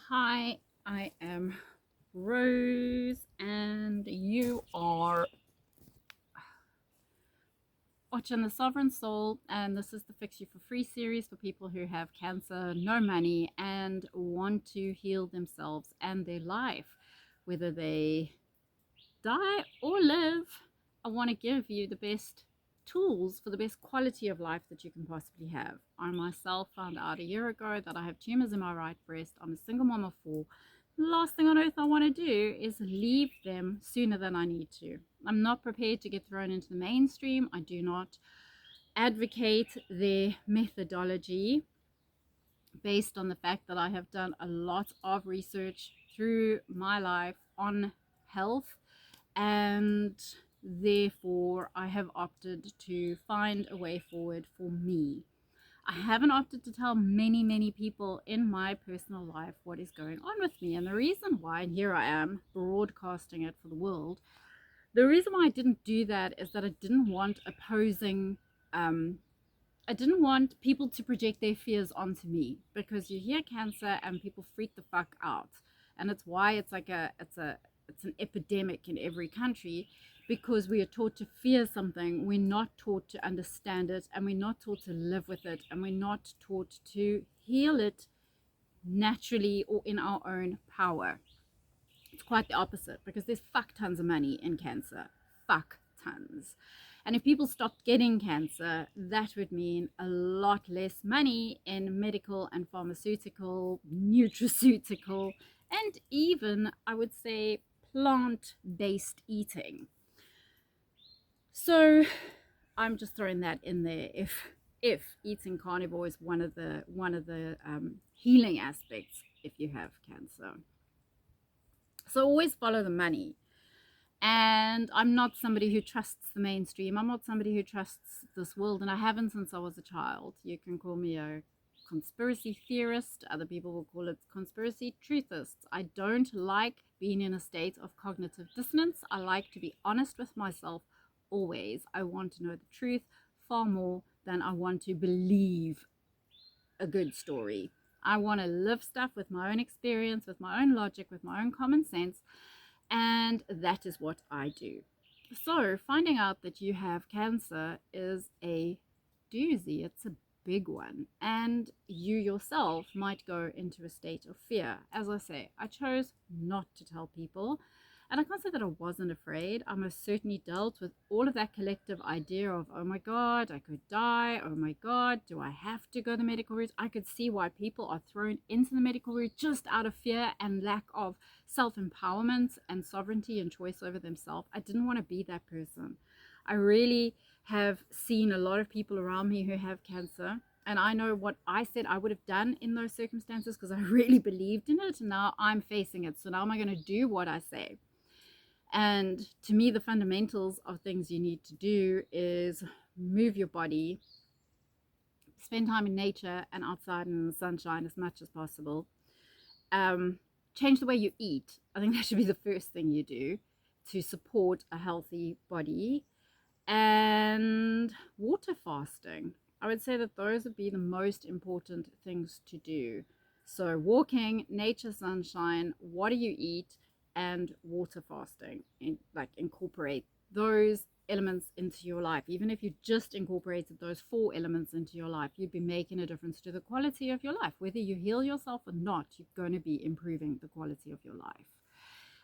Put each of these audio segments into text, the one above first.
Hi, I am Rose, and you are watching The Sovereign Soul. And this is the Fix You for Free series for people who have cancer, no money, and want to heal themselves and their life, whether they die or live. I want to give you the best tools for the best quality of life that you can possibly have. I myself found out a year ago that I have tumors in my right breast. I'm a single mom of four. The last thing on earth I want to do is leave them sooner than I need to. I'm not prepared to get thrown into the mainstream. I do not advocate their methodology based on the fact that I have done a lot of research through my life on health, and therefore I have opted to find a way forward for me. I haven't opted to tell many people in my personal life what is going on with me, and the reason why, and here I am broadcasting it for the world, the reason why I didn't do that is that I didn't want opposing I didn't want people to project their fears onto me, because you hear cancer and people freak the fuck out. And it's why it's like it's an epidemic in every country, because we are taught to fear something. We're not taught to understand it, and we're not taught to live with it, and we're not taught to heal it naturally or in our own power. It's quite the opposite, because there's fuck tons of money in cancer. Fuck tons. And if people stopped getting cancer, that would mean a lot less money in medical and pharmaceutical, nutraceutical, and even, I would say, plant-based eating. So I'm just throwing that in there. If eating carnivore is one of the healing aspects if you have cancer. So always follow the money. And I'm not somebody who trusts the mainstream. I'm not somebody who trusts this world, and I haven't since I was a child. You can call me a conspiracy theorist. Other people will call it conspiracy truthists. I don't like being in a state of cognitive dissonance. I like to be honest with myself always. I want to know the truth far more than I want to believe a good story. I want to live stuff with my own experience, with my own logic, with my own common sense, and that is what I do. So finding out that you have cancer is a doozy. It's a big one. And you yourself might go into a state of fear. As I say, I chose not to tell people. And I can't say that I wasn't afraid. I most certainly dealt with all of that collective idea of, oh my God, I could die. Oh my God, do I have to go the medical route? I could see why people are thrown into the medical route just out of fear and lack of self-empowerment and sovereignty and choice over themselves. I didn't want to be that person. I really have seen a lot of people around me who have cancer, and I know what I said I would have done in those circumstances because I really believed in it, and now I'm facing it. So now am I going to do what I say? And to me, the fundamentals of things you need to do is move your body, spend time in nature and outside in the sunshine as much as possible. Change the way you eat. I think that should be the first thing you do to support a healthy body. And water fasting. I would say that those would be the most important things to do. So walking, nature, sunshine, what do you eat, and water fasting. And like incorporate those elements into your life. Even if you just incorporated those 4 elements into your life, you'd be making a difference to the quality of your life. Whether you heal yourself or not, you're going to be improving the quality of your life.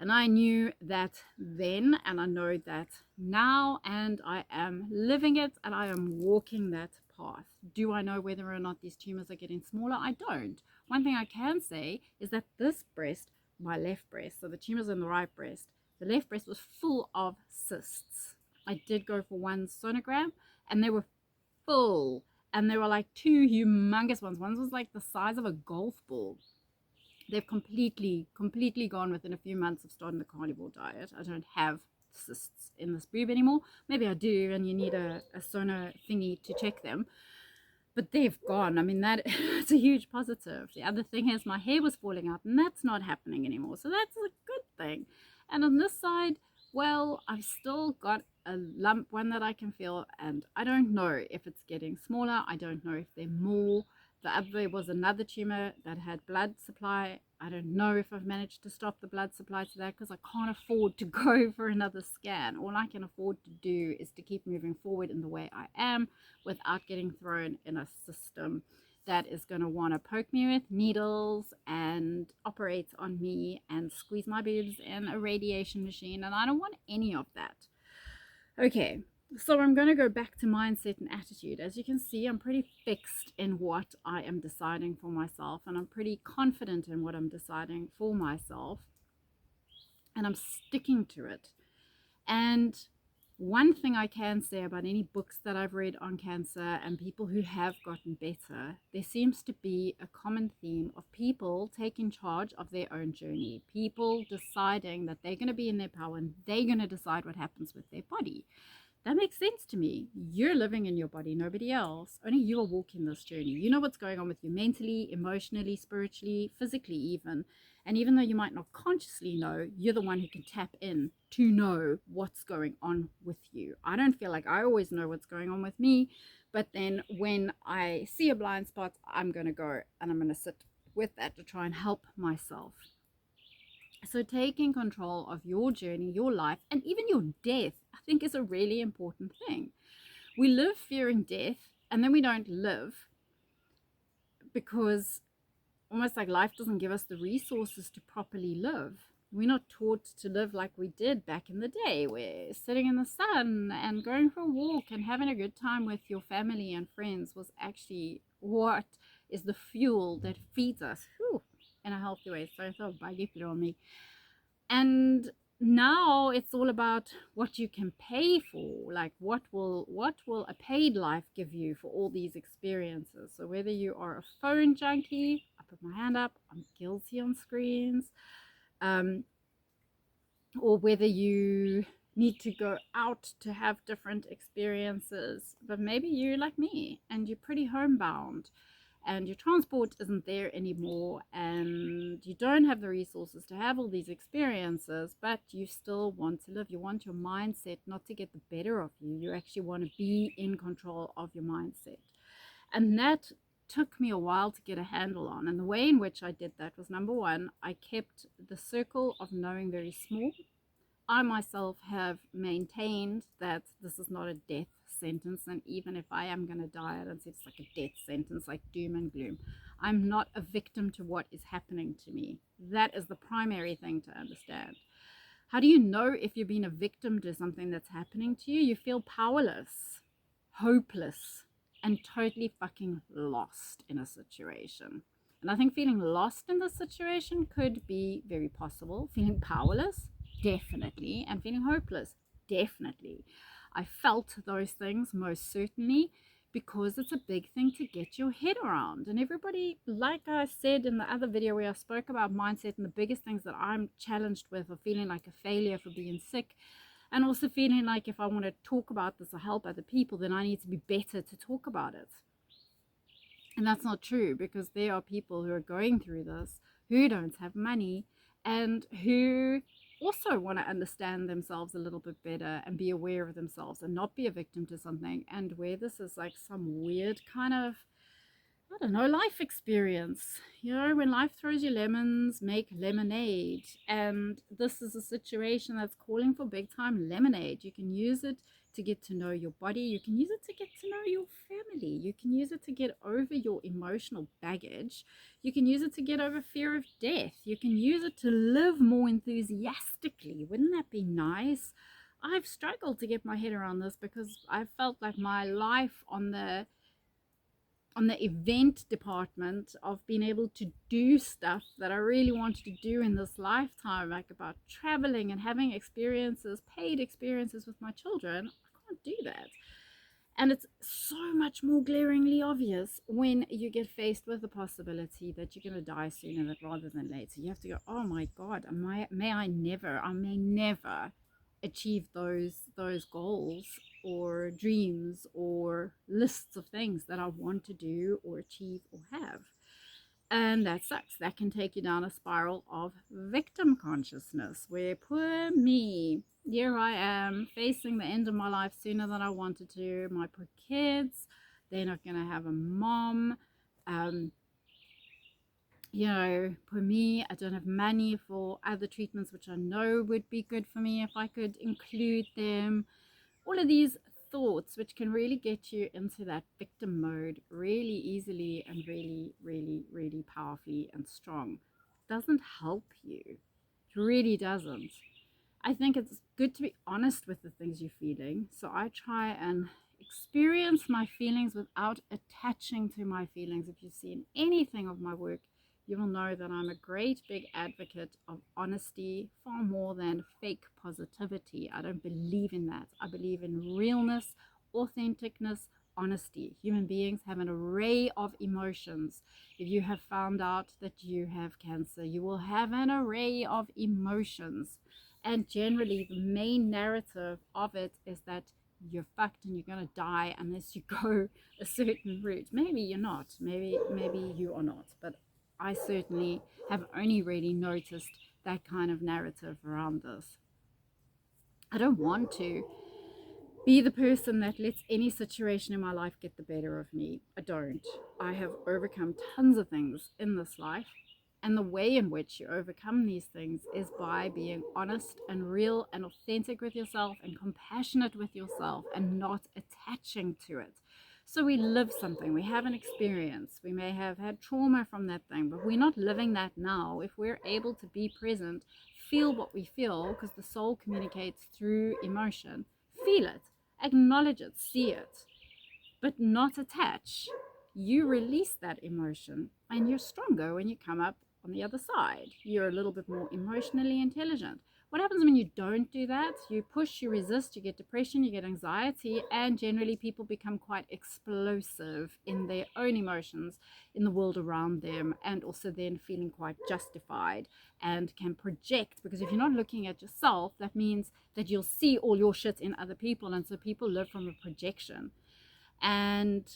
And I knew that then, and I know that now, and I am living it, and I am walking that path. Do I know whether or not these tumors are getting smaller? I don't. One thing I can say is that this breast, my left breast, so the tumors in the right breast, the left breast was full of cysts. I did go for one sonogram, and they were full, and there were like 2 humongous ones. One was like the size of a golf ball. They've completely gone within a few months of starting the carnivore diet. I don't have cysts in this boob anymore. Maybe I do, and you need a sono thingy to check them. But they've gone. I mean, that it's a huge positive. The other thing is my hair was falling out, and that's not happening anymore. So that's a good thing. And on this side, well, I've still got a lump, one that I can feel, and I don't know if it's getting smaller. I don't know if they're more There was another tumor that had blood supply. I don't know if I've managed to stop the blood supply to that because I can't afford to go for another scan. All I can afford to do is to keep moving forward in the way I am without getting thrown in a system that is going to want to poke me with needles and operate on me and squeeze my boobs in a radiation machine. And I don't want any of that. Okay, so I'm going to go back to mindset and attitude. As you can see, I'm pretty fixed in what I am deciding for myself, and I'm pretty confident in what I'm deciding for myself, and I'm sticking to it. And one thing I can say about any books that I've read on cancer and people who have gotten better, there seems to be a common theme of people taking charge of their own journey, people deciding that they're going to be in their power and they're going to decide what happens with their body. That makes sense to me. You're living in your body, nobody else. Only you are walking this journey. You know what's going on with you mentally, emotionally, spiritually, physically even. And even though you might not consciously know, you're the one who can tap in to know what's going on with you. I don't feel like I always know what's going on with me, but then when I see a blind spot, I'm going to go and I'm going to sit with that to try and help myself. So taking control of your journey, your life, and even your death, I think is a really important thing. We live fearing death, and then we don't live because almost like life doesn't give us the resources to properly live. We're not taught to live like we did back in the day, where sitting in the sun and going for a walk and having a good time with your family and friends was actually what is the fuel that feeds us in a healthy way. So I thought buggy flew on me. And now it's all about what you can pay for, like what will a paid life give you for all these experiences. So whether you are a phone junkie, I put my hand up, I'm guilty on screens, or whether you need to go out to have different experiences, but maybe you're like me and you're pretty homebound and your transport isn't there anymore and you don't have the resources to have all these experiences, but you still want to live. You want your mindset not to get the better of you. You actually want to be in control of your mindset. And that took me a while to get a handle on. And the way in which I did that was, number one, I kept the circle of knowing very small. I myself have maintained that this is not a death sentence, and even if I am going to die, I don't see it's like a death sentence, like doom and gloom. I'm not a victim to what is happening to me. That is the primary thing to understand. How do you know if you're being a victim to something that's happening to you? You feel powerless, hopeless, and totally fucking lost in a situation. And I think feeling lost in this situation could be very possible. Feeling powerless, definitely. And feeling hopeless, definitely. I felt those things most certainly because it's a big thing to get your head around. And everybody, like I said in the other video where I spoke about mindset, and the biggest things that I'm challenged with are feeling like a failure for being sick, and also feeling like if I want to talk about this or help other people, then I need to be better to talk about it. And that's not true, because there are people who are going through this who don't have money and who also want to understand themselves a little bit better and be aware of themselves and not be a victim to something, and where this is like some weird kind of, I don't know, life experience. You know, when life throws you lemons, make lemonade. And this is a situation that's calling for big time lemonade. You can use it to get to know your body. You can use it to get to know your family. You can use it to get over your emotional baggage. You can use it to get over fear of death. You can use it to live more enthusiastically. Wouldn't that be nice? I've struggled to get my head around this because I felt like my life on the event department of being able to do stuff that I really wanted to do in this lifetime, like about traveling and having experiences, paid experiences with my children. I can't do that. And it's so much more glaringly obvious when you get faced with the possibility that you're going to die sooner rather than later. You have to go, oh my God, I may never achieve those goals or dreams or lists of things that I want to do or achieve or have. And that sucks. That can take you down a spiral of victim consciousness where, poor me, here I am facing the end of my life sooner than I wanted to. My poor kids, they're not going to have a mom. You know, for me, I don't have money for other treatments which I know would be good for me if I could include them. All of these thoughts which can really get you into that victim mode really easily and really, really, really powerfully and strong. Doesn't help you. It really doesn't. I think it's good to be honest with the things you're feeling. So I try and experience my feelings without attaching to my feelings. If you've seen anything of my work, you will know that I'm a great big advocate of honesty far more than fake positivity. I don't believe in that. I believe in realness, authenticness, honesty. Human beings have an array of emotions. If you have found out that you have cancer, you will have an array of emotions. And generally, the main narrative of it is that you're fucked and you're going to die unless you go a certain route. Maybe you're not. Maybe you are not. But I certainly have only really noticed that kind of narrative around this. I don't want to be the person that lets any situation in my life get the better of me. I don't. I have overcome tons of things in this life. And the way in which you overcome these things is by being honest and real and authentic with yourself and compassionate with yourself and not attaching to it. So we live something, we have an experience, we may have had trauma from that thing, but we're not living that now. If we're able to be present, feel what we feel, because the soul communicates through emotion, feel it, acknowledge it, see it, but not attach. You release that emotion and you're stronger when you come up on the other side. You're a little bit more emotionally intelligent. What happens when you don't do that? You push, you resist, you get depression, you get anxiety, and generally people become quite explosive in their own emotions in the world around them, and also then feeling quite justified and can project, because if you're not looking at yourself, that means that you'll see all your shit in other people, and so people live from a projection. And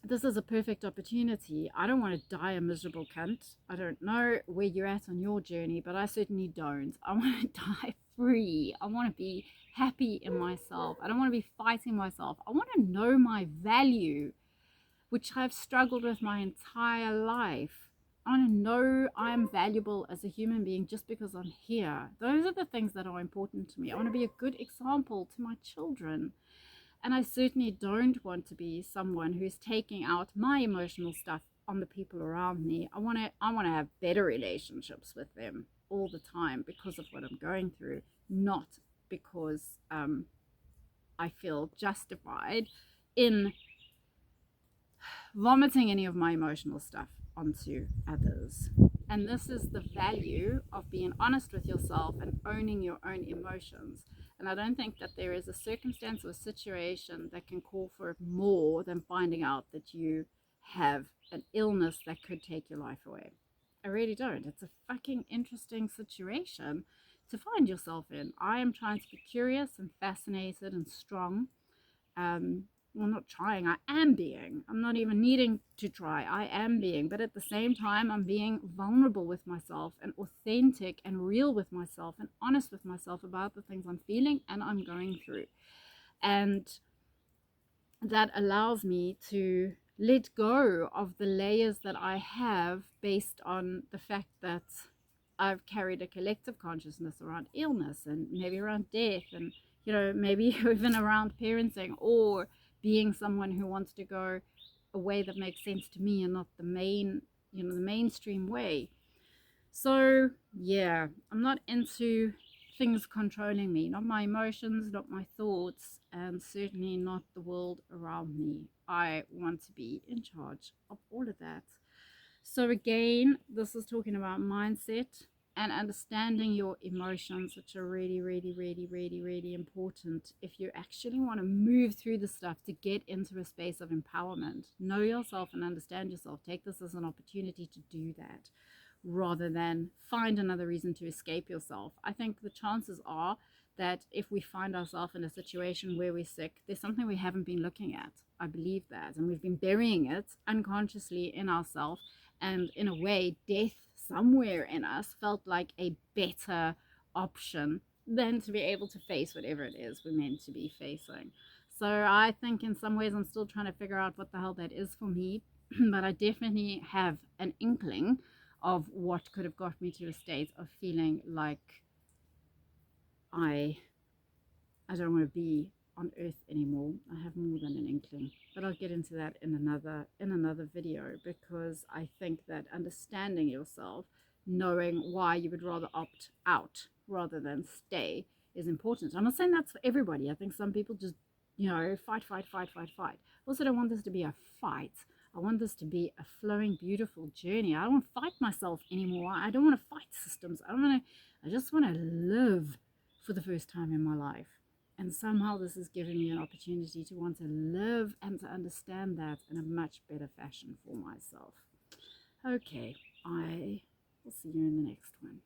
this is a perfect opportunity. I don't want to die a miserable cunt. I don't know where you're at on your journey, but I certainly don't. I want to die free. I want to be happy in myself. I don't want to be fighting myself. I want to know my value, which I've struggled with my entire life. I want to know I'm valuable as a human being just because I'm here. Those are the things that are important to me. I want to be a good example to my children. And I certainly don't want to be someone who's taking out my emotional stuff on the people around me. I want to have better relationships with them all the time because of what I'm going through, not because I feel justified in vomiting any of my emotional stuff onto others. And this is the value of being honest with yourself and owning your own emotions. And I don't think that there is a circumstance or a situation that can call for it more than finding out that you have an illness that could take your life away. I really don't. It's a fucking interesting situation to find yourself in. I am trying to be curious and fascinated and strong. Well, not trying, I am being. I'm not even needing to try. I am being. But at the same time, I'm being vulnerable with myself and authentic and real with myself and honest with myself about the things I'm feeling and I'm going through. And that allows me to let go of the layers that I have based on the fact that I've carried a collective consciousness around illness and maybe around death and, you know, maybe even around parenting, or being someone who wants to go a way that makes sense to me and not the mainstream way. So yeah, I'm not into things controlling me, not my emotions, not my thoughts, and certainly not the world around me. I want to be in charge of all of that. So again, this is talking about mindset and understanding your emotions, which are really, really, really, really, really important if you actually want to move through the stuff to get into a space of empowerment. Know yourself and understand yourself. Take this as an opportunity to do that rather than find another reason to escape yourself. I think the chances are that if we find ourselves in a situation where we're sick, there's something we haven't been looking at. I believe that. And we've been burying it unconsciously in ourselves. And in a way, death somewhere in us felt like a better option than to be able to face whatever it is we're meant to be facing. So I think in some ways I'm still trying to figure out what the hell that is for me. but I definitely have an inkling of what could have got me to a state of feeling like I don't want to be on earth anymore. I have more than an inkling, but I'll get into that in another video, because I think that understanding yourself, knowing why you would rather opt out rather than stay, is important. I'm not saying that's for everybody. I think some people just, fight, fight, fight, fight, fight. Also, don't want this to be a fight. I want this to be a flowing, beautiful journey. I don't want to fight myself anymore. I don't want to fight systems. I just want to live for the first time in my life. And somehow this has given me an opportunity to want to live and to understand that in a much better fashion for myself. Okay, I will see you in the next one.